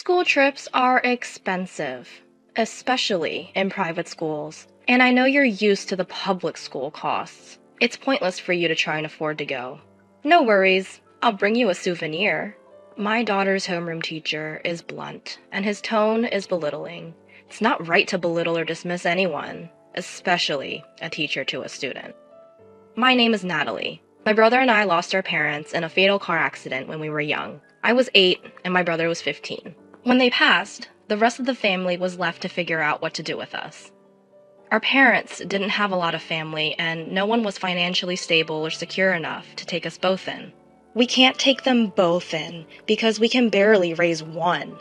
School trips are expensive, especially in private schools. And I know you're used to the public school costs. It's pointless for you to try and afford to go. No worries, I'll bring you a souvenir. My daughter's homeroom teacher is blunt, and his tone is belittling. It's not right to belittle or dismiss anyone, especially a teacher to a student. My name is Natalie. My brother and I lost our parents in a fatal car accident when we were young. I was 8 and my brother was 15. When they passed, the rest of the family was left to figure out what to do with us. Our parents didn't have a lot of family and no one was financially stable or secure enough to take us both in. We can't take them both in because we can barely raise one.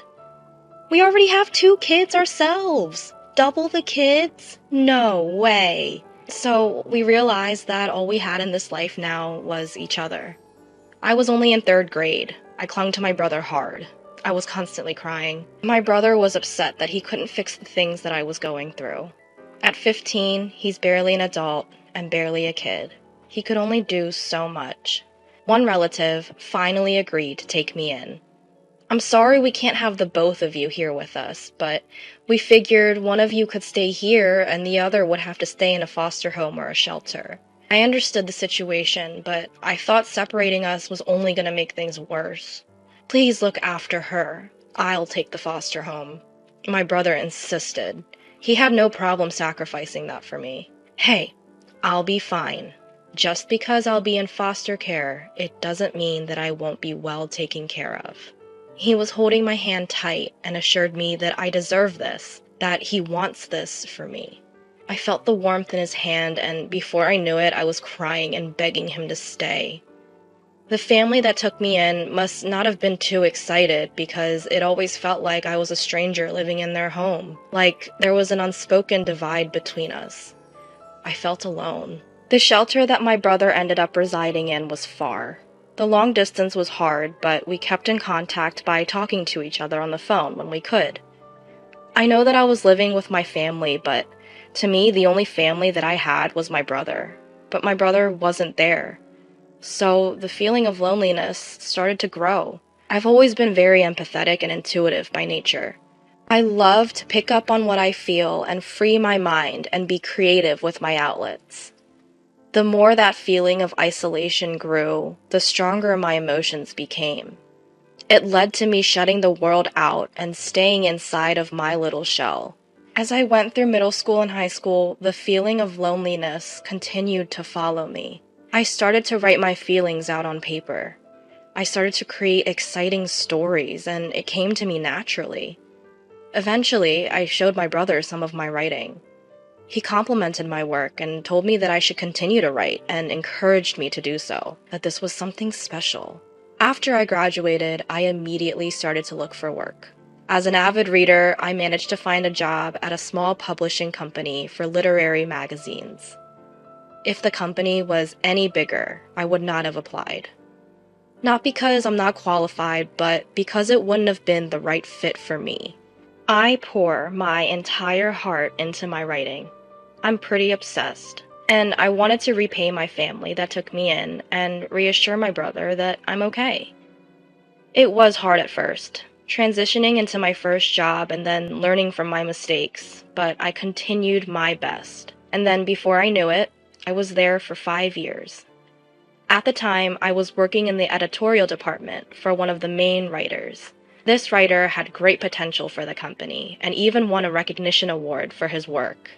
We already have 2 kids ourselves. Double the kids? No way. So we realized that all we had in this life now was each other. I was only in 3rd grade. I clung to my brother hard. I was constantly crying. My brother was upset that he couldn't fix the things that I was going through. At 15, he's barely an adult and barely a kid. He could only do so much. One relative finally agreed to take me in. I'm sorry we can't have the both of you here with us, but we figured one of you could stay here and the other would have to stay in a foster home or a shelter. I understood the situation, but I thought separating us was only going to make things worse. Please look after her. I'll take the foster home. My brother insisted. He had no problem sacrificing that for me. Hey, I'll be fine. Just because I'll be in foster care, it doesn't mean that I won't be well taken care of. He was holding my hand tight and assured me that I deserve this, that he wants this for me. I felt the warmth in his hand, and before I knew it, I was crying and begging him to stay. The family that took me in must not have been too excited because it always felt like I was a stranger living in their home, like there was an unspoken divide between us. I felt alone. The shelter that my brother ended up residing in was far. The long distance was hard, but we kept in contact by talking to each other on the phone when we could. I know that I was living with my family, but to me, the only family that I had was my brother. But my brother wasn't there. So the feeling of loneliness started to grow. I've always been very empathetic and intuitive by nature. I love to pick up on what I feel and free my mind and be creative with my outlets. The more that feeling of isolation grew, the stronger my emotions became. It led to me shutting the world out and staying inside of my little shell. As I went through middle school and high school, the feeling of loneliness continued to follow me. I started to write my feelings out on paper. I started to create exciting stories, and it came to me naturally. Eventually, I showed my brother some of my writing. He complimented my work and told me that I should continue to write and encouraged me to do so, that this was something special. After I graduated, I immediately started to look for work. As an avid reader, I managed to find a job at a small publishing company for literary magazines. If the company was any bigger, I would not have applied. Not because I'm not qualified, but because it wouldn't have been the right fit for me. I pour my entire heart into my writing. I'm pretty obsessed, and I wanted to repay my family that took me in and reassure my brother that I'm okay. It was hard at first, transitioning into my first job and then learning from my mistakes, but I continued my best. And then before I knew it, I was there for 5 years. At the time, I was working in the editorial department for one of the main writers. This writer had great potential for the company and even won a recognition award for his work.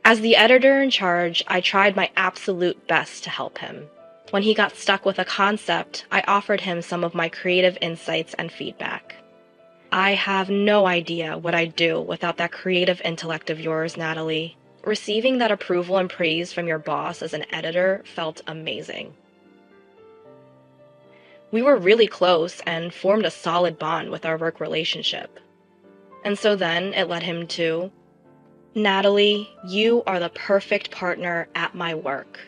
As the editor in charge, I tried my absolute best to help him. When he got stuck with a concept, I offered him some of my creative insights and feedback. I have no idea what I'd do without that creative intellect of yours, Natalie. Receiving that approval and praise from your boss as an editor felt amazing. We were really close and formed a solid bond with our work relationship. And so then it led him to, Natalie, you are the perfect partner at my work.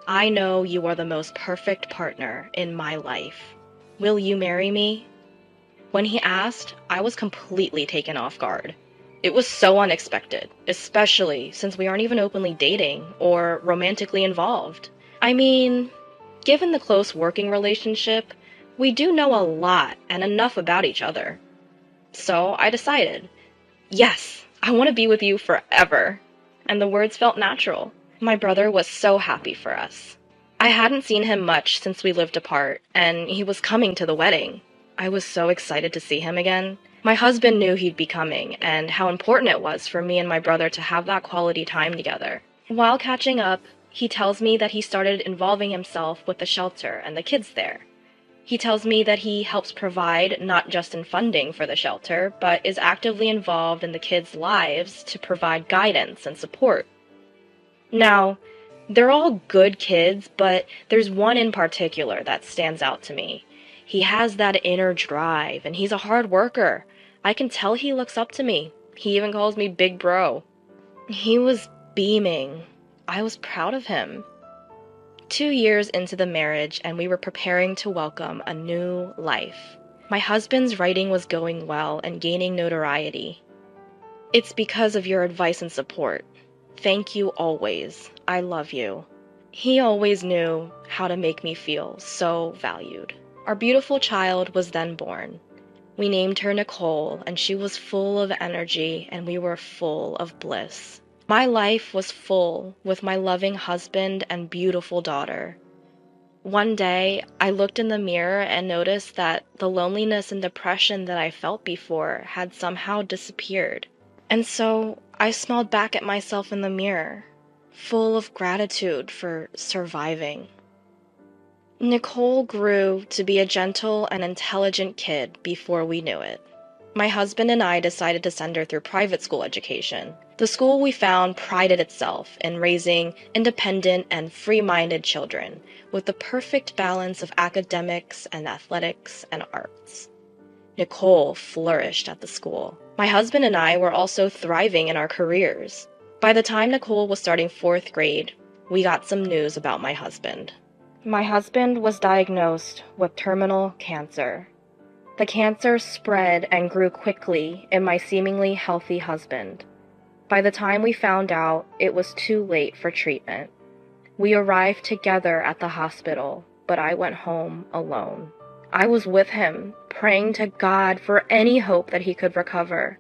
I know you are the most perfect partner in my life. Will you marry me? When he asked, I was completely taken off guard. It was so unexpected, especially since we aren't even openly dating or romantically involved. I mean, given the close working relationship, we do know a lot and enough about each other. So I decided, yes, I want to be with you forever. And the words felt natural. My brother was so happy for us. I hadn't seen him much since we lived apart, and he was coming to the wedding. I was so excited to see him again. My husband knew he'd be coming, and how important it was for me and my brother to have that quality time together. While catching up, he tells me that he started involving himself with the shelter and the kids there. He tells me that he helps provide not just in funding for the shelter, but is actively involved in the kids' lives to provide guidance and support. Now, they're all good kids, but there's one in particular that stands out to me. He has that inner drive, and he's a hard worker. I can tell he looks up to me. He even calls me Big Bro. He was beaming. I was proud of him. 2 years into the marriage, and we were preparing to welcome a new life. My husband's writing was going well and gaining notoriety. It's because of your advice and support. Thank you always. I love you. He always knew how to make me feel so valued. Our beautiful child was then born. We named her Nicole, and she was full of energy, and we were full of bliss. My life was full with my loving husband and beautiful daughter. One day, I looked in the mirror and noticed that the loneliness and depression that I felt before had somehow disappeared. And so I smiled back at myself in the mirror, full of gratitude for surviving. Nicole grew to be a gentle and intelligent kid before we knew it. My husband and I decided to send her through private school education. The school we found prided itself in raising independent and free-minded children with the perfect balance of academics and athletics and arts. Nicole flourished at the school. My husband and I were also thriving in our careers. By the time Nicole was starting 4th grade, we got some news about my husband. My husband was diagnosed with terminal cancer. The cancer spread and grew quickly in my seemingly healthy husband. By the time we found out, it was too late for treatment. We arrived together at the hospital, but I went home alone. I was with him, praying to God for any hope that he could recover.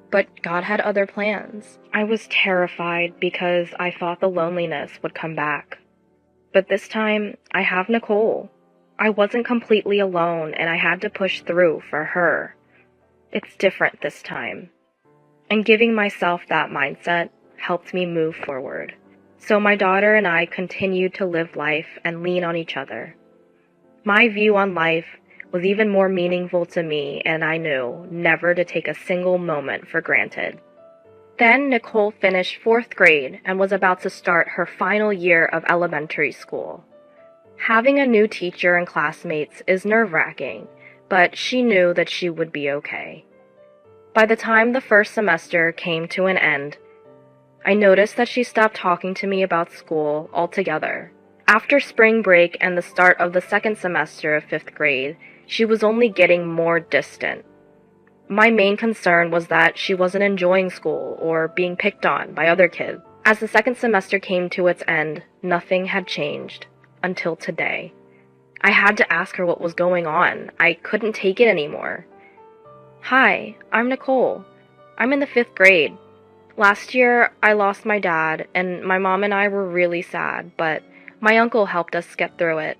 But God had other plans. I was terrified because I thought the loneliness would come back. But this time, I have Nicole. I wasn't completely alone, and I had to push through for her. It's different this time. And giving myself that mindset helped me move forward. So my daughter and I continued to live life and lean on each other. My view on life was even more meaningful to me, and I knew never to take a single moment for granted. Then Nicole finished 4th grade and was about to start her final year of elementary school. Having a new teacher and classmates is nerve-wracking, but she knew that she would be okay. By the time the first semester came to an end, I noticed that she stopped talking to me about school altogether. After spring break and the start of the second semester of 5th grade, she was only getting more distant. My main concern was that she wasn't enjoying school or being picked on by other kids. As the second semester came to its end, nothing had changed. Until today. I had to ask her what was going on. I couldn't take it anymore. Hi, I'm Nicole. I'm in the 5th grade. Last year, I lost my dad, and my mom and I were really sad, but my uncle helped us get through it.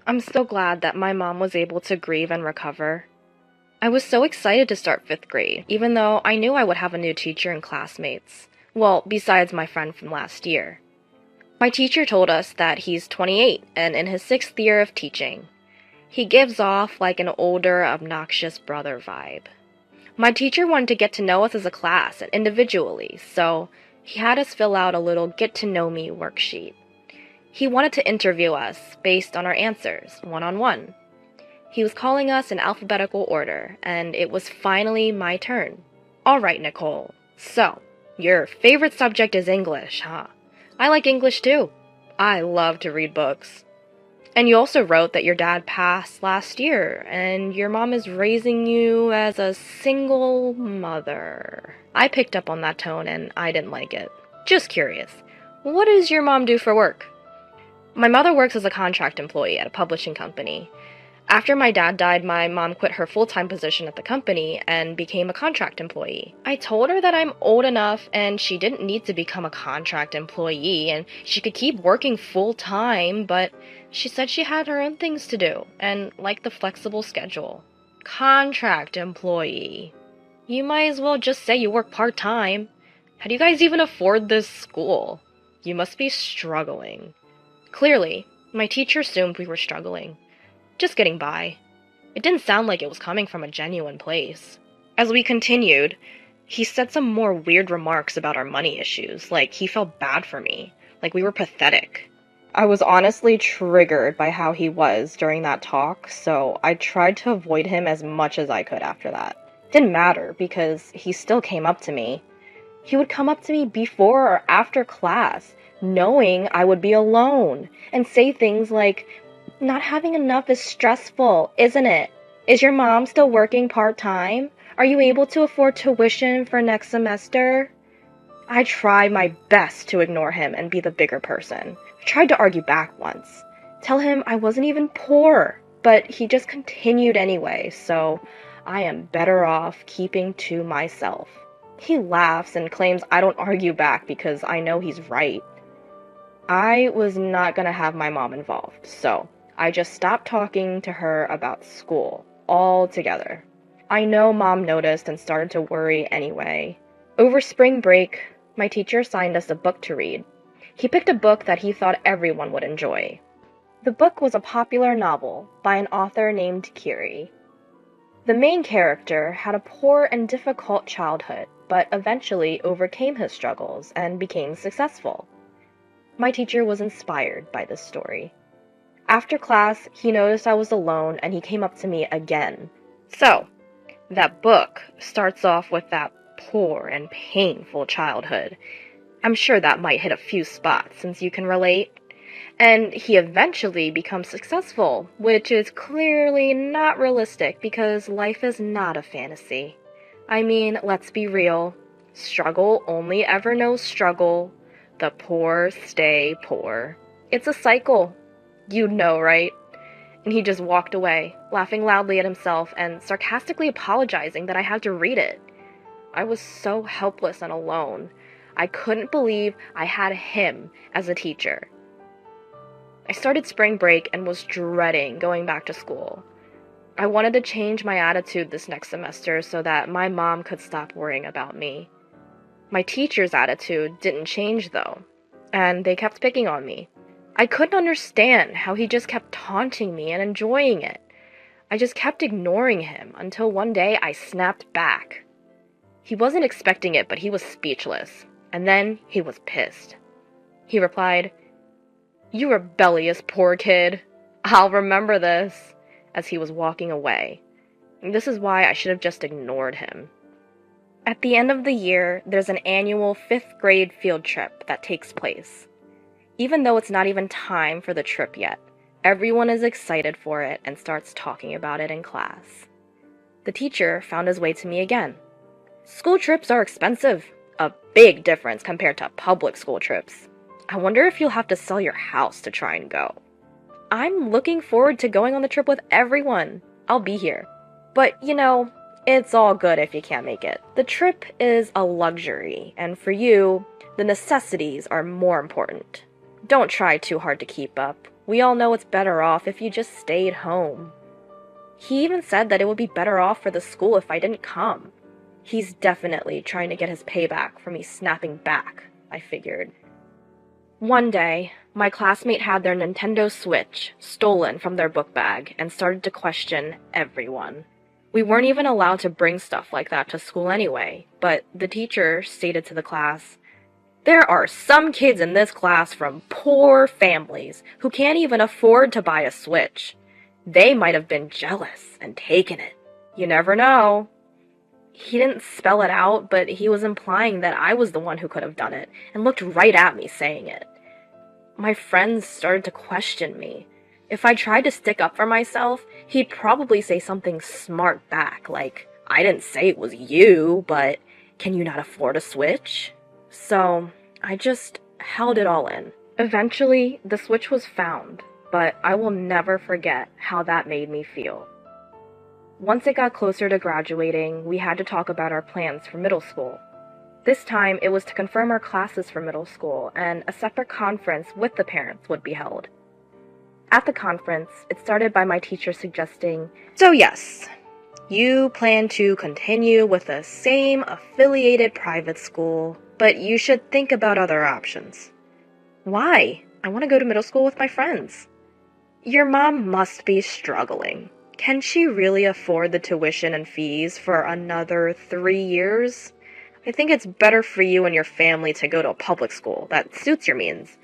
I'm so glad that my mom was able to grieve and recover. I was so excited to start 5th grade, even though I knew I would have a new teacher and classmates. Well, besides my friend from last year. My teacher told us that he's 28 and in his 6th year of teaching. He gives off like an older, obnoxious brother vibe. My teacher wanted to get to know us as a class and individually, so he had us fill out a little get-to-know-me worksheet. He wanted to interview us based on our answers, one-on-one. He was calling us in alphabetical order, and it was finally my turn. All right, Nicole. So, your favorite subject is English, huh? I like English too. I love to read books. And you also wrote that your dad passed last year, and your mom is raising you as a single mother. I picked up on that tone, and I didn't like it. Just curious, what does your mom do for work? My mother works as a contract employee at a publishing company. After my dad died, my mom quit her full-time position at the company and became a contract employee. I told her that I'm old enough and she didn't need to become a contract employee and she could keep working full-time, but she said she had her own things to do and liked the flexible schedule. Contract employee. You might as well just say you work part-time. How do you guys even afford this school? You must be struggling. Clearly, my teacher assumed we were struggling. Just getting by. It didn't sound like it was coming from a genuine place. As we continued, he said some more weird remarks about our money issues, like he felt bad for me, like we were pathetic. I was honestly triggered by how he was during that talk, so I tried to avoid him as much as I could after that. Didn't matter, because he still came up to me. He would come up to me before or after class, knowing I would be alone, and say things like, "Not having enough is stressful, isn't it? Is your mom still working part-time? Are you able to afford tuition for next semester?" I tried my best to ignore him and be the bigger person. I tried to argue back once, tell him I wasn't even poor, but he just continued anyway, so I am better off keeping to myself. He laughs and claims I don't argue back because I know he's right. I was not gonna have my mom involved, so I just stopped talking to her about school altogether. I know Mom noticed and started to worry anyway. Over spring break, my teacher assigned us a book to read. He picked a book that he thought everyone would enjoy. The book was a popular novel by an author named Kiri. The main character had a poor and difficult childhood, but eventually overcame his struggles and became successful. My teacher was inspired by this story. After class, he noticed I was alone and he came up to me again. "So, that book starts off with that poor and painful childhood. I'm sure that might hit a few spots since you can relate. And he eventually becomes successful, which is clearly not realistic because life is not a fantasy. I mean, let's be real. Struggle only ever knows struggle. The poor stay poor. It's a cycle. You know, right?" And he just walked away, laughing loudly at himself and sarcastically apologizing that I had to read it. I was so helpless and alone. I couldn't believe I had him as a teacher. I started spring break and was dreading going back to school. I wanted to change my attitude this next semester so that my mom could stop worrying about me. My teacher's attitude didn't change though, and they kept picking on me. I couldn't understand how he just kept taunting me and enjoying it. I just kept ignoring him until one day I snapped back. He wasn't expecting it, but he was speechless, and then he was pissed. He replied, "You rebellious poor kid. I'll remember this," as he was walking away. This is why I should have just ignored him. At the end of the year, there's an annual 5th grade field trip that takes place. Even though it's not even time for the trip yet, everyone is excited for it and starts talking about it in class. The teacher found his way to me again. "School trips are expensive. A big difference compared to public school trips. I wonder if you'll have to sell your house to try and go." "I'm looking forward to going on the trip with everyone. I'll be here. But, it's all good if you can't make it. The trip is a luxury, and for you, the necessities are more important. Don't try too hard to keep up. We all know it's better off if you just stayed home." He even said that it would be better off for the school if I didn't come. He's definitely trying to get his payback for me snapping back, I figured. One day, my classmate had their Nintendo Switch stolen from their book bag and started to question everyone. We weren't even allowed to bring stuff like that to school anyway, but the teacher stated to the class, "There are some kids in this class from poor families who can't even afford to buy a Switch. They might have been jealous and taken it. You never know." He didn't spell it out, but he was implying that I was the one who could have done it, and looked right at me saying it. My friends started to question me. If I tried to stick up for myself, he'd probably say something smart back, like, "I didn't say it was you, but can you not afford a Switch?" So I just held it all in. Eventually, the Switch was found, but I will never forget how that made me feel. Once it got closer to graduating, we had to talk about our plans for middle school. This time, it was to confirm our classes for middle school, and a separate conference with the parents would be held. At the conference, it started by my teacher suggesting, "So yes, you plan to continue with the same affiliated private school, but you should think about other options." Why? I want to go to middle school with my friends. Your mom must be struggling. Can she really afford the tuition and fees for another 3 years? I think it's better for you and your family to go to a public school that suits your means.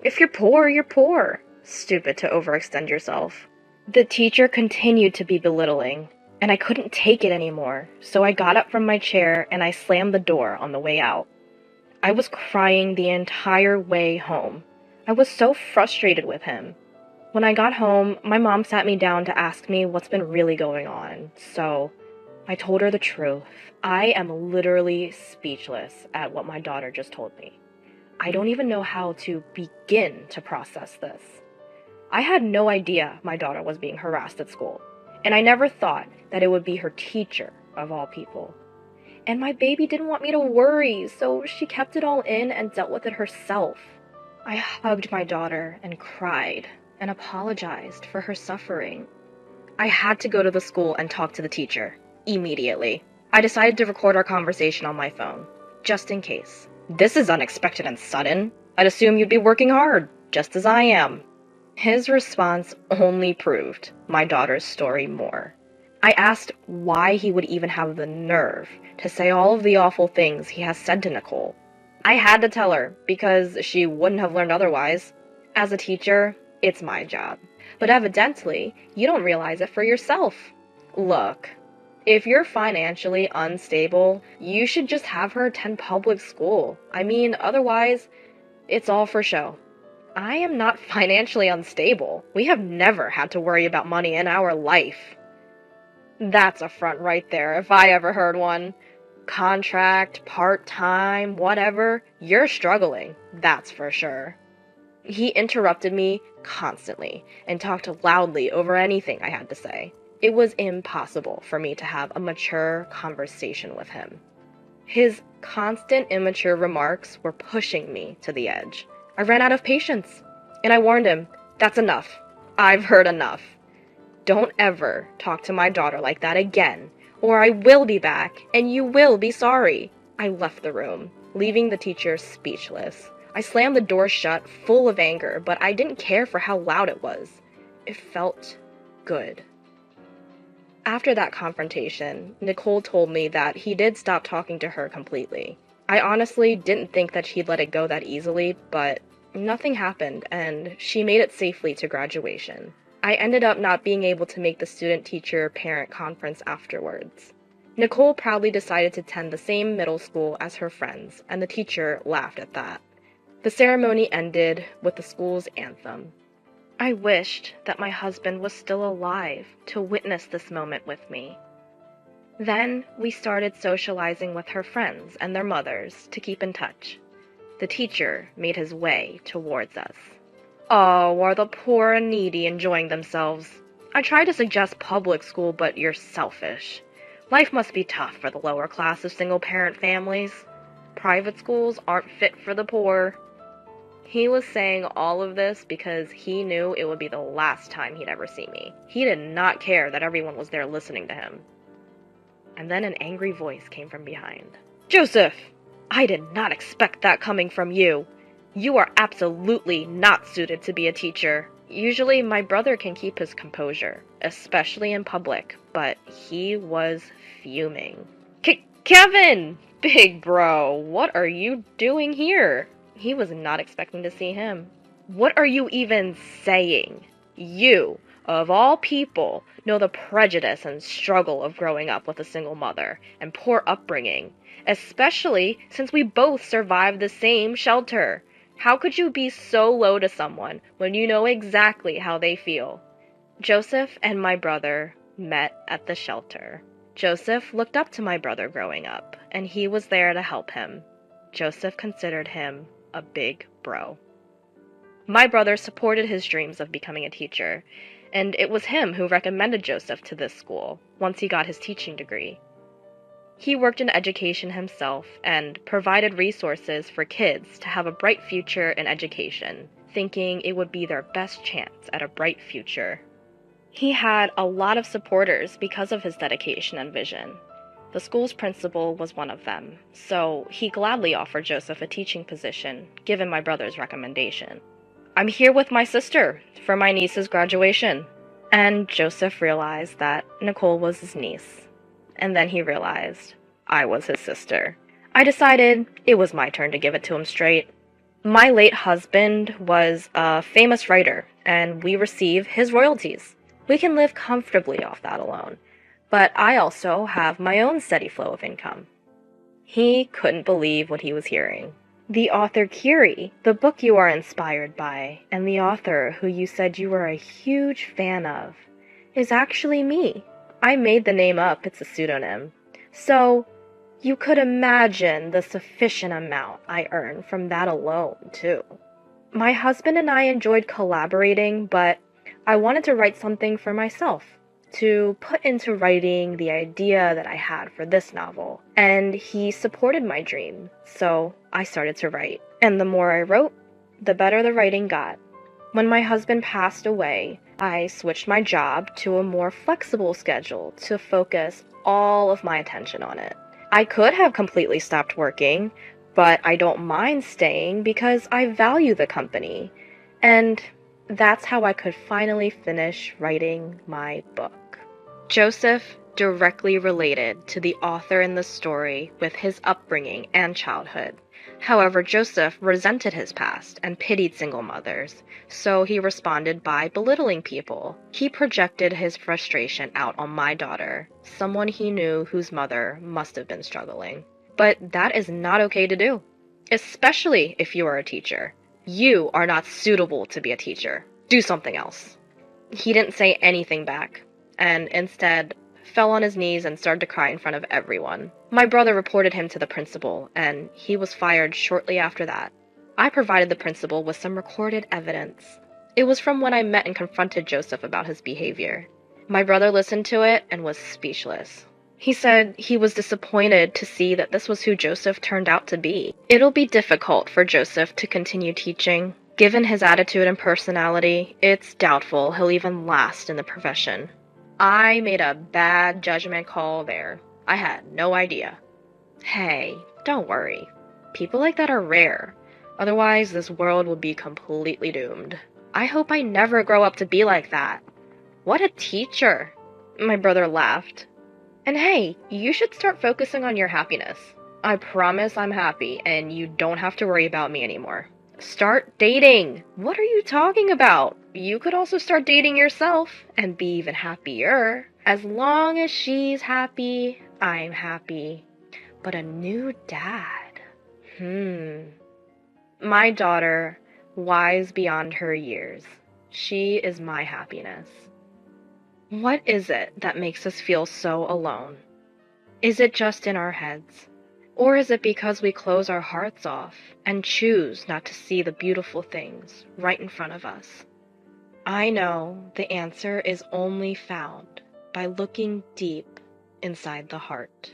If you're poor, you're poor. Stupid to overextend yourself. The teacher continued to be belittling, and I couldn't take it anymore, so I got up from my chair and I slammed the door on the way out. I was crying the entire way home. I was so frustrated with him. When I got home, my mom sat me down to ask me what's been really going on, so I told her the truth. I am literally speechless at what my daughter just told me. I don't even know how to begin to process this. I had no idea my daughter was being harassed at school, and I never thought that it would be her teacher, of all people. And my baby didn't want me to worry, so she kept it all in and dealt with it herself. I hugged my daughter and cried and apologized for her suffering. I had to go to the school and talk to the teacher, immediately. I decided to record our conversation on my phone, just in case. "This is unexpected and sudden. I'd assume you'd be working hard, just as I am." His response only proved my daughter's story more. I asked why he would even have the nerve to say all of the awful things he has said to Nicole. I had to tell her, because she wouldn't have learned otherwise. As a teacher, it's my job. But evidently, you don't realize it for yourself. Look, if you're financially unstable, you should just have her attend public school. I mean, otherwise, it's all for show. I am not financially unstable. We have never had to worry about money in our life. That's a front right there, if I ever heard one. Contract, part-time, whatever, you're struggling, that's for sure. He interrupted me constantly and talked loudly over anything I had to say. It was impossible for me to have a mature conversation with him. His constant immature remarks were pushing me to the edge. I ran out of patience, and I warned him, "That's enough. I've heard enough. Don't ever talk to my daughter like that again, or I will be back, and you will be sorry." I left the room, leaving the teacher speechless. I slammed the door shut, full of anger, but I didn't care for how loud it was. It felt good. After that confrontation, Nicole told me that he did stop talking to her completely. I honestly didn't think that she'd let it go that easily, but nothing happened, and she made it safely to graduation. I ended up not being able to make the student-teacher-parent conference afterwards. Nicole proudly decided to attend the same middle school as her friends, and the teacher laughed at that. The ceremony ended with the school's anthem. I wished that my husband was still alive to witness this moment with me. Then we started socializing with her friends and their mothers to keep in touch. The teacher made his way towards us. "Oh, are the poor and needy enjoying themselves? I tried to suggest public school, but you're selfish. Life must be tough for the lower class of single-parent families. Private schools aren't fit for the poor." He was saying all of this because he knew it would be the last time he'd ever see me. He did not care that everyone was there listening to him. And then an angry voice came from behind. "Joseph, I did not expect that coming from you. You are absolutely not suited to be a teacher." Usually my brother can keep his composure, especially in public, but he was fuming. Kevin! Big bro, what are you doing here?" He was not expecting to see him. "What are you even saying? You, of all people, know the prejudice and struggle of growing up with a single mother and poor upbringing, especially since we both survived the same shelter. How could you be so low to someone when you know exactly how they feel?" Joseph and my brother met at the shelter. Joseph looked up to my brother growing up, and he was there to help him. Joseph considered him a big bro. My brother supported his dreams of becoming a teacher, and it was him who recommended Joseph to this school once he got his teaching degree. He worked in education himself and provided resources for kids to have a bright future in education, thinking it would be their best chance at a bright future. He had a lot of supporters because of his dedication and vision. The school's principal was one of them, so he gladly offered Joseph a teaching position, given my brother's recommendation. "I'm here with my sister for my niece's graduation." And Joseph realized that Nicole was his niece. And then he realized I was his sister. I decided it was my turn to give it to him straight. My late husband was a famous writer, and we receive his royalties. We can live comfortably off that alone. But I also have my own steady flow of income. He couldn't believe what he was hearing. "The author Curie, the book you are inspired by, and the author who you said you were a huge fan of, is actually me. I made the name up, it's a pseudonym. So, you could imagine the sufficient amount I earn from that alone, too." My husband and I enjoyed collaborating, but I wanted to write something for myself, to put into writing the idea that I had for this novel. And he supported my dream, so I started to write. And the more I wrote, the better the writing got. When my husband passed away, I switched my job to a more flexible schedule to focus all of my attention on it. I could have completely stopped working, but I don't mind staying because I value the company. And that's how I could finally finish writing my book. Joseph directly related to the author in the story with his upbringing and childhood. However, Joseph resented his past and pitied single mothers, so he responded by belittling people. He projected his frustration out on my daughter, someone he knew whose mother must have been struggling. But that is not okay to do, especially if you are a teacher. You are not suitable to be a teacher. Do something else. He didn't say anything back, and instead fell on his knees and started to cry in front of everyone. My brother reported him to the principal, and he was fired shortly after that. I provided the principal with some recorded evidence. It was from when I met and confronted Joseph about his behavior. My brother listened to it and was speechless. He said he was disappointed to see that this was who Joseph turned out to be. It'll be difficult for Joseph to continue teaching. Given his attitude and personality, it's doubtful he'll even last in the profession. I made a bad judgment call there. I had no idea. Hey, don't worry. People like that are rare. Otherwise, this world would be completely doomed. I hope I never grow up to be like that. What a teacher. My brother laughed. And hey, you should start focusing on your happiness. I promise I'm happy, and you don't have to worry about me anymore. Start dating! What are you talking about? You could also start dating yourself and be even happier. As long as she's happy, I'm happy. But a new dad? My daughter, wise beyond her years. She is my happiness. What is it that makes us feel so alone? Is it just in our heads? Or is it because we close our hearts off and choose not to see the beautiful things right in front of us? I know the answer is only found by looking deep inside the heart.